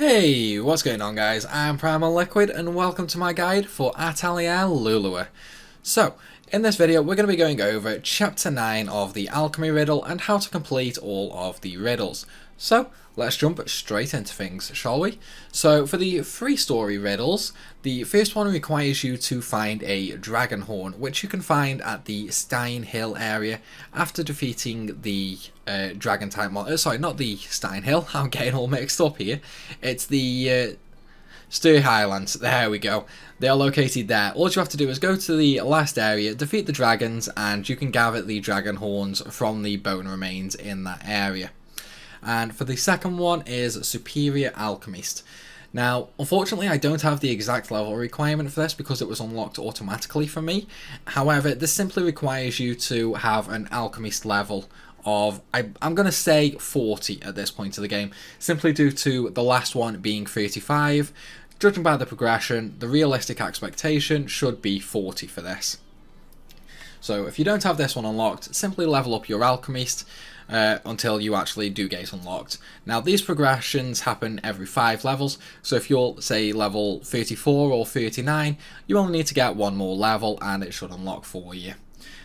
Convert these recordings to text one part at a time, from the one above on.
Hey, what's going on guys? I'm Primalliquid and welcome to my guide for Atelier Lulua. So, in this video we're going to be going over chapter 9 of the Alchemyriddle and how to complete all of the riddles. So, let's jump straight into things, shall we? So, for the 3 story riddles, the first one requires you to find a dragon horn, which you can find at the Scion Hill area after defeating the dragon type monster. Sorry, not the Scion Hill, I'm getting all mixed up here. It's the Stir Highlands, there we go. They are located there. All you have to do is go to the last area, defeat the dragons, and you can gather the dragon horns from the bone remains in that area. And for the second one is Superior Alchemist. Now, unfortunately, I don't have the exact level requirement for this because it was unlocked automatically for me. However, this simply requires you to have an Alchemist level of, I'm going to say 40 at this point of the game, simply due to the last one being 35. Judging by the progression, the realistic expectation should be 40 for this. So if you don't have this one unlocked, simply level up your Alchemist until you actually do get unlocked. Now these progressions happen every 5 levels, so if you're say level 34 or 39, you only need to get one more level and it should unlock for you.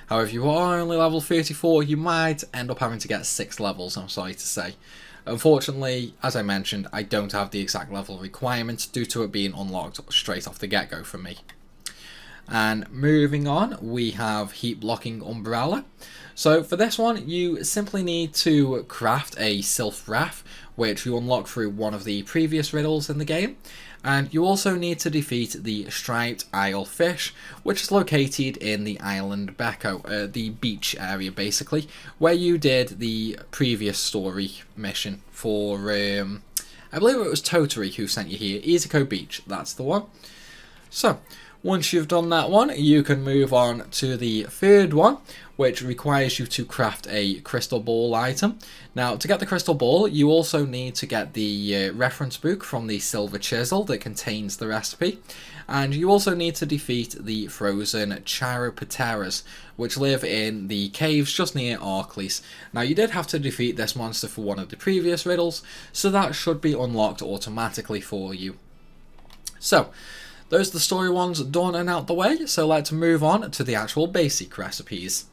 However, if you are only level 34, you might end up having to get 6 levels, I'm sorry to say. Unfortunately, as I mentioned, I don't have the exact level requirement due to it being unlocked straight off the get-go for me. And moving on, we have Heat Blocking Umbrella. So for this one, you simply need to craft a Sylph Wrath, which you unlock through one of the previous riddles in the game. And you also need to defeat the Striped Isle Fish, which is located in the island Becco, the beach area basically, where you did the previous story mission for, I believe it was Toturi who sent you here, Izako Beach, that's the one. So, once you've done that one, you can move on to the third one, which requires you to craft a crystal ball item. Now, to get the crystal ball, you also need to get the reference book from the silver chisel that contains the recipe. And you also need to defeat the frozen Chiropteras, which live in the caves just near Arclis. Now, you did have to defeat this monster for one of the previous riddles, so that should be unlocked automatically for you. So, those are the story ones done and out the way, so let's move on to the actual basic recipes.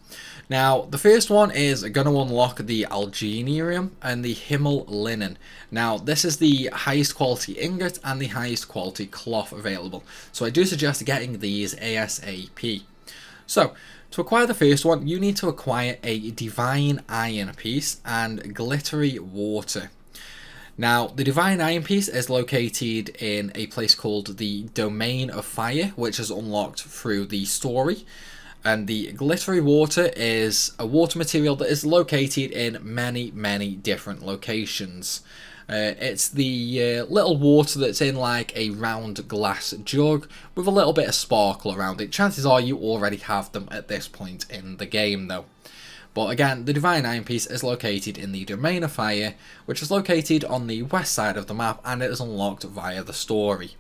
Now, the first one is going to unlock the Algenium and the Himmel Linen. Now, this is the highest quality ingot and the highest quality cloth available, so I do suggest getting these ASAP. So, to acquire the first one, you need to acquire a Divine Iron piece and Glittery Water. Now, the Divine Iron piece is located in a place called the Domain of Fire, which is unlocked through the story. And the Glittery Water is a water material that is located in many different locations. It's the little water that's in like a round glass jug with a little bit of sparkle around it. Chances are you already have them at this point in the game though. But again, the Divine Iron piece is located in the Domain of Fire, which is located on the west side of the map, and it is unlocked via the story.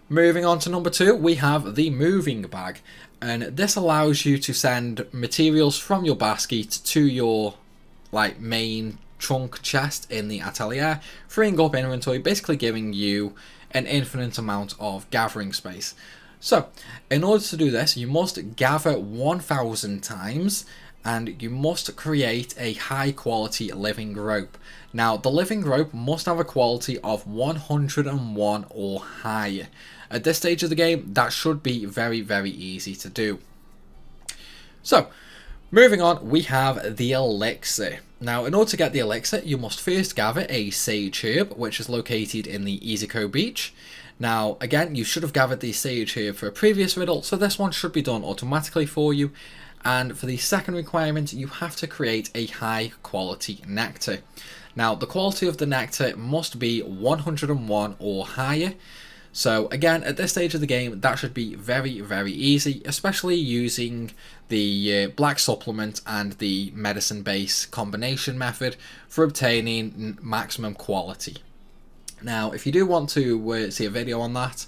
Moving on to number 2, we have the Moving Bag, and this allows you to send materials from your basket to your main trunk chest in the atelier, freeing up inventory, basically giving you an infinite amount of gathering space. So, in order to do this, you must gather 1,000 times, and you must create a high quality living rope. Now, the living rope must have a quality of 101 or higher. At this stage of the game, that should be very easy to do. So, moving on, we have the Elixir. Now, in order to get the Elixir, you must first gather a Sage Herb, which is located in the Izako Beach. Now, again, you should have gathered the Sage Herb for a previous riddle, so this one should be done automatically for you. And for the second requirement, you have to create a high quality nectar. Now, the quality of the nectar must be 101 or higher. So again, at this stage of the game, that should be very easy, especially using the black supplement and the medicine base combination method for obtaining maximum quality. Now, if you do want to see a video on that,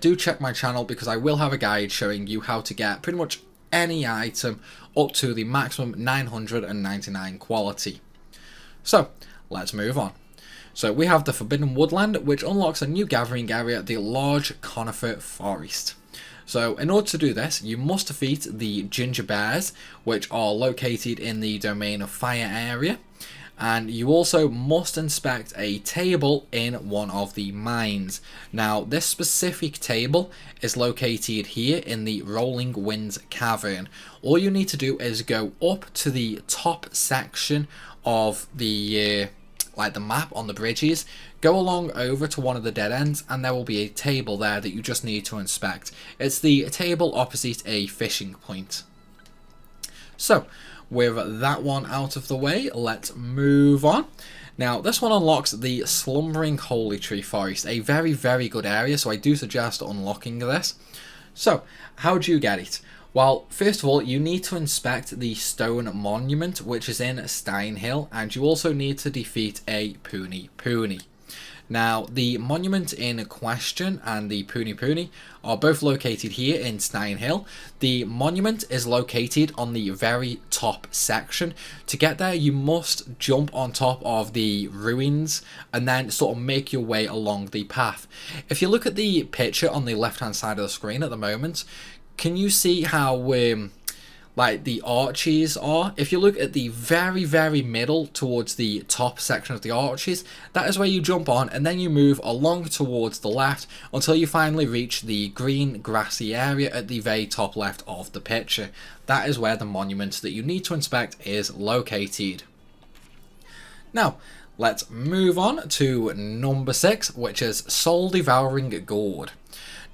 do check my channel because I will have a guide showing you how to get pretty much any item up to the maximum 999 quality. So, let's move on. So we have the Forbidden Woodland, which unlocks a new gathering area, the Large Conifer Forest. So in order to do this, you must defeat the Ginger Bears, which are located in the Domain of Fire area. And you also must inspect a table in one of the mines. Now, this specific table is located here in the Rolling Winds Cavern. All you need to do is go up to the top section of the like the map on the bridges, go along over to one of the dead ends, and there will be a table there that you just need to inspect. It's the table opposite a fishing point. So, with that one out of the way, let's move on. Now, this one unlocks the Slumbering Holy Tree Forest, a very, very good area, so I do suggest unlocking this. So, how do you get it? Well, first of all, you need to inspect the stone monument, which is in Stein Hill, and you also need to defeat a Puni Puni. Now, the monument in question and the Puni Puni are both located here in Stein Hill. The monument is located on the very top section. To get there, you must jump on top of the ruins and then sort of make your way along the path. If you look at the picture on the left-hand side of the screen at the moment, can you see how like the arches are? If you look at the very, very middle towards the top section of the arches, that is where you jump on, and then you move along towards the left until you finally reach the green grassy area at the very top left of the picture. That is where the monument that you need to inspect is located. Now, let's move on to number 6, which is Soul Devouring Gourd.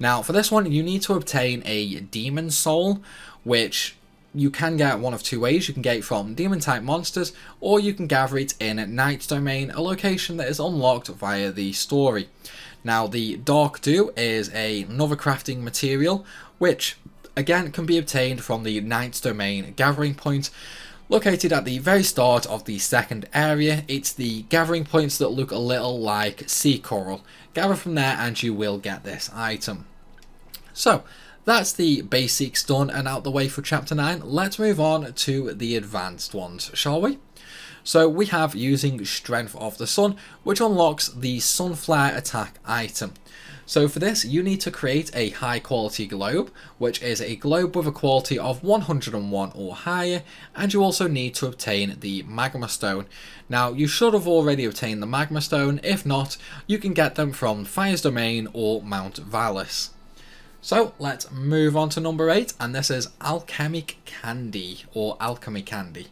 Now, for this one, you need to obtain a Demon Soul, which you can get one of two ways. You can get it from demon type monsters, or you can gather it in Night's Domain, a location that is unlocked via the story. Now, the Dark Dew is another crafting material, which again can be obtained from the Night's Domain gathering point, located at the very start of the second area. It's the gathering points that look a little like sea coral. Gather from there and you will get this item. So, that's the basics done and out the way for Chapter 9. Let's move on to the advanced ones, shall we? So we have using Strength of the Sun, which unlocks the Sunflare attack item. So for this, you need to create a high quality globe, which is a globe with a quality of 101 or higher, and you also need to obtain the Magma Stone. Now, you should have already obtained the Magma Stone. If not, you can get them from Fire's Domain or Mount Vallis. So let's move on to number 8, and this is Alchemic Candy, or Alchemy Candy.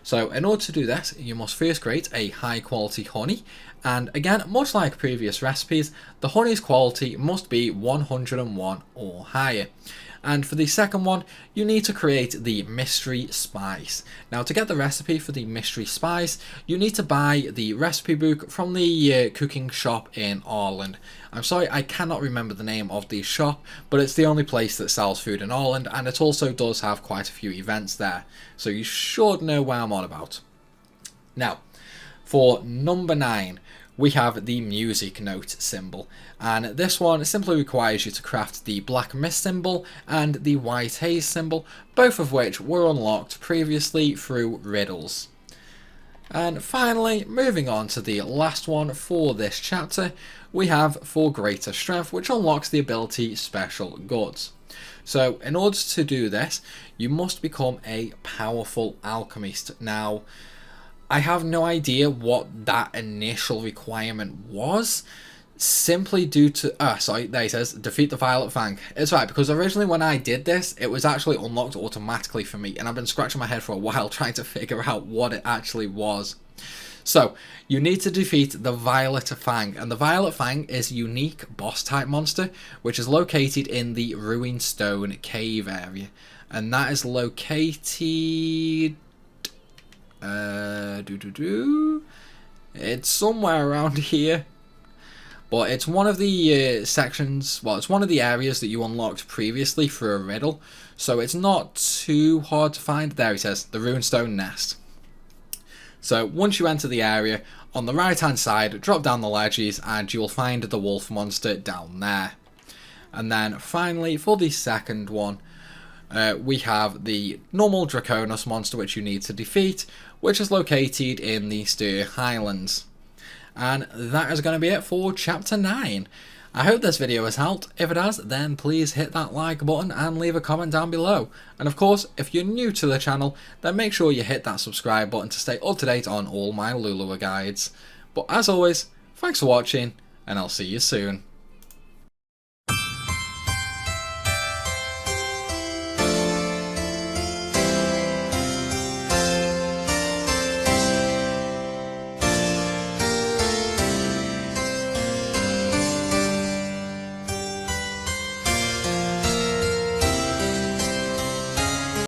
So in order to do this, you must first create a high quality honey, and again, much like previous recipes, the honey's quality must be 101 or higher. And for the second one, you need to create the mystery spice. Now, to get the recipe for the mystery spice, you need to buy the recipe book from the cooking shop in Arland. I'm sorry, I cannot remember the name of the shop, but it's the only place that sells food in Arland, and it also does have quite a few events there, so you should know what I'm on about. Now, for number 9, we have the music note symbol, and this one simply requires you to craft the black mist symbol and the white haze symbol, both of which were unlocked previously through riddles. And finally, moving on to the last one for this chapter, we have For Greater Strength, which unlocks the ability Special Goods. So in order to do this, you must become a powerful alchemist. Now, I have no idea what that initial requirement was, simply due to, sorry, there it says, defeat the Violet Fang. It's right, because originally when I did this, it was actually unlocked automatically for me, and I've been scratching my head for a while trying to figure out what it actually was. So, you need to defeat the Violet Fang, and the Violet Fang is a unique boss type monster, which is located in the Ruined Stone Cave area, and that is located... it's somewhere around here, but it's one of the sections, well, it's one of the areas that you unlocked previously through a riddle, so it's not too hard to find. There it says, the Runestone Nest. So once you enter the area, on the right hand side, drop down the ledges and you will find the wolf monster down there. And then finally, for the second one, we have the normal Draconis monster which you need to defeat, which is located in the Stir Highlands. And that is going to be it for Chapter 9. I hope this video has helped. If it has, then please hit that like button and leave a comment down below. And of course, if you're new to the channel, then make sure you hit that subscribe button to stay up to date on all my Lulua guides. But as always, thanks for watching, and I'll see you soon.